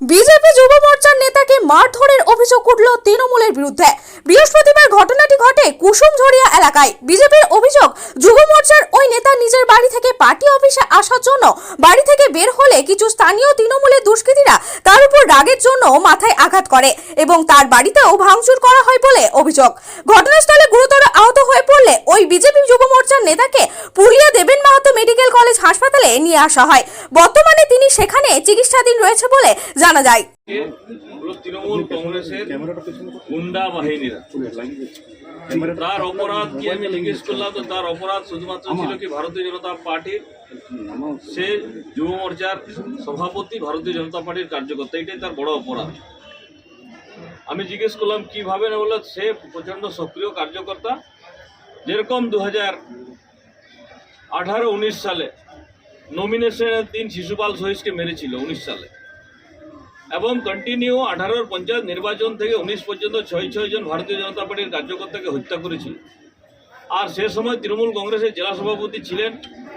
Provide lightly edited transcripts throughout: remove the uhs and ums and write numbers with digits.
BJP যুব মোর্চার নেতাকে মারধরের অভিযোগ উঠল তৃণমূলের বিরুদ্ধে। বৃহস্পতিবার ঘটনাটি ঘটে কুসুমঝড়িয়া এলাকায়। বিজেপির অভিযোগ, যুব মোর্চার ওই নেতা নিজের বাড়ি থেকে পার্টি অফিসে আসার জন্য বাড়ি থেকে বের হলে কিছু স্থানীয় তৃণমূলের দুষ্কৃতীরা তার উপর রাগের জন্য মাথায় আঘাত করে এবং তার বাড়িতেও ভাঙচুর করা হয় বলে অভিযোগ। ঘটনাস্থলে গুরুতর আহত হয়ে পড়লে ওই বিজেপি যুব মোর্চার নেতাকে পুরুলিয়া দেবেন মাহাতো মেডিকেল কলেজ হাসপাতালে নিয়ে আসা হয়। বর্তমানে তিনি সেখানে চিকিৎসাধীন রয়েছে বলে জানা যায়। তৃণমূল কংগ্রেসের গুন্ডা বাহিনীরা, তার অপরাধ কি আমি জিজ্ঞেস করলাম, তো তার অপরাধ শুধুমাত্র ছিল কি ভারতীয় জনতা পার্টির, সে যুব মোর্চার সভাপতি, ভারতীয় জনতা পার্টির কার্যকর্তা, এটাই তার বড় অপরাধ। আমি জিজ্ঞেস করলাম কিভাবে, না বলল সে প্রচন্ড সক্রিয় কার্যকর্তা। যেরকম 2018-19 সালে নমিনেশনের দিন শিশুপাল সহিসকে মেরেছিল 19 সালে, এবং কন্টিনিউ 18 পঞ্চায়েত নির্বাচন থেকে 19 পর্যন্ত 6 জন ভারতীয় জনতা পার্টির কার্যকর্তাকে হত্যা করেছিল। আর সে সময় তৃণমূল কংগ্রেসের জেলা সভাপতি ছিলেন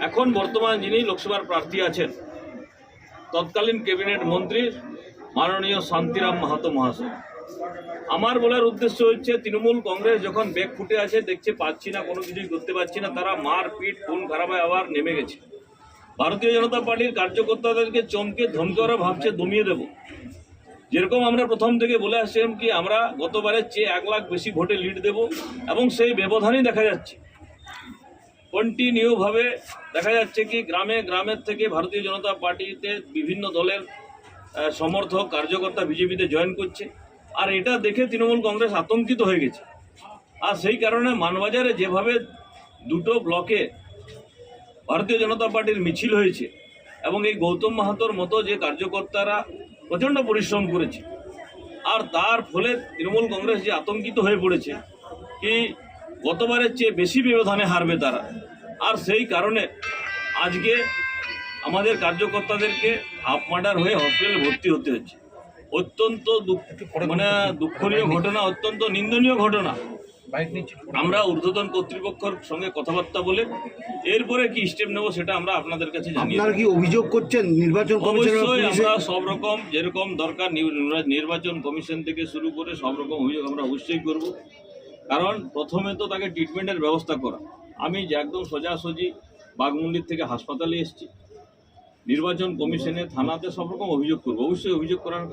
এখন বর্তমান যিনি লোকসভার প্রার্থী আছেন, তৎকালীন ক্যাবিনেট মন্ত্রী মাননীয় শান্তিরাম মাহাতো মহাশয়। আমার বলার উদ্দেশ্য হচ্ছে, তৃণমূল কংগ্রেস যখন ব্যাগ ফুটে আছে, দেখছে পাচ্ছি না, কোনো কিছুই করতে পারছি না, তারা মারপিট খুন খারাপে আবার নেমে গেছে। ভারতীয় জনতা পার্টির কার্যকর্তাদেরকে চমকে ধমকে ওরা ভাবছে দমিয়ে দেব। যেরকম আমরা প্রথম থেকে বলে আসছিলাম কি আমরা গতবারের চেয়ে 1 লাখ বেশি ভোটে লিড দেব, এবং সেই ব্যবধানই দেখা যাচ্ছে। কন্টিনিউভাবে দেখা যাচ্ছে কি গ্রামে গ্রামের থেকে ভারতীয় জনতা পার্টিতে বিভিন্ন দলের সমর্থক কার্যকর্তা বিজেপিতে জয়েন করছে। আর এটা দেখে তৃণমূল কংগ্রেস আতঙ্কিত হয়ে গেছে। আর সেই কারণে মানবাজারে যেভাবে 2টো ব্লকে ভারতীয় জনতা পার্টির মিছিল হয়েছে, এবং এই গৌতম মাহাতোর মতো যে কার্যকর্তারা প্রচণ্ড পরিশ্রম করেছে, আর তার ফলে তৃণমূল কংগ্রেস যে আতঙ্কিত হয়ে পড়েছে কি গতবারের চেয়ে বেশি ব্যবধানে হারবে তারা। আর সেই কারণে আজকে আমাদের কার্যকর্তাদেরকে হাফ মার্ডার হয়ে হসপিটালে ভর্তি হতে হচ্ছে। অত্যন্ত দুঃখনীয় ঘটনা, অত্যন্ত নিন্দনীয় ঘটনা। আমরা ঊর্ধ্বতন কর্তৃপক্ষের সঙ্গে কথাবার্তা বলে এরপরে কি স্টেপ নেব সেটা আমরা আপনাদের কাছে জানিয়ে। আপনারা কি অভিযোগ করছেন নির্বাচন কমিশন? অবশ্যই আমরা সব রকম যেরকম দরকার নির্বাচন কমিশন থেকে শুরু করে সব রকম অভিযোগ আমরা অবশ্যই করব। কারণ প্রথমে তো তাকে ট্রিটমেন্টের ব্যবস্থা করা। আমি যে একদম সোজাসুজি বাঘমুন্ডির থেকে হাসপাতালে এসেছি, নির্বাচন কমিশনে থানাতে সব রকম অভিযোগ করব। অবশ্যই অভিযোগ করার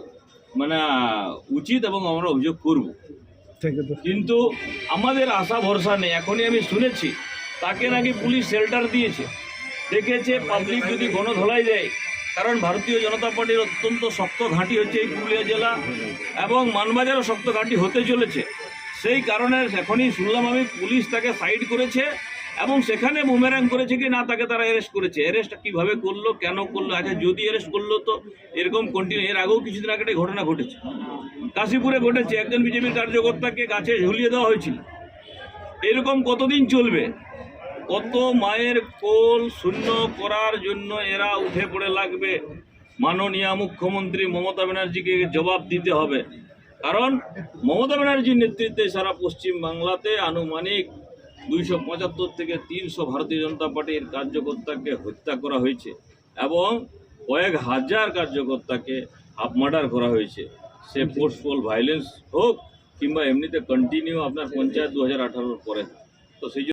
উচিত, এবং আমরা অভিযোগ করব। কিন্তু আমাদের আশা ভরসা নেই। এখনই আমি শুনেছি তাকে নাকি পুলিশ শেল্টার দিয়েছে, দেখেছে পাবলিক যদি গণধোলাই দেয়। কারণ ভারতীয় জনতা পার্টির অত্যন্ত শক্ত ঘাঁটি হচ্ছে এই পুরুলিয়া জেলা, এবং মানবাজারও শক্ত ঘাঁটি হতে চলেছে। সেই কারণে এখনই শুনলাম আমি পুলিশ তাকে সাইড করেছে, এবং সেখানে বুমেরাং করেছে কি না তাকে তারা অ্যারেস্ট করেছে। অ্যারেস্ট কীভাবে করলো, কেন করলো? আচ্ছা, যদি অ্যারেস্ট করলো তো এরকম কন্টিনিউ, এর আগেও কিছুদিন আগে একটা ঘটনা ঘটেছে, কাশীপুরে ঘটেছে, একজন বিজেপির কার্যকর্তাকে গাছে ঝুলিয়ে দেওয়া হয়েছিল। এরকম কতদিন চলবে? কত মায়ের কোল শূন্য করার জন্য এরা উঠে পড়ে লাগবে? মাননীয় মুখ্যমন্ত্রী মমতা ব্যানার্জিকে জবাব দিতে হবে। কারণ মমতা ব্যানার্জির নেতৃত্বে সারা পশ্চিম বাংলাতে আনুমানিক 275 থেকে 300 ভারতীয় জনতা পার্টির কার্যকর্তাকে হত্যা করা হয়েছে, এবং কয়েক হাজার কার্যকর্তাকে হাফ মার্ডার করা হয়েছে। সে ফোর্সফুল ভায়োলেন্স হোক কিংবা এমনিতে কন্টিনিউ আপনার পঞ্চায়েত 2018 পরে। তো সেই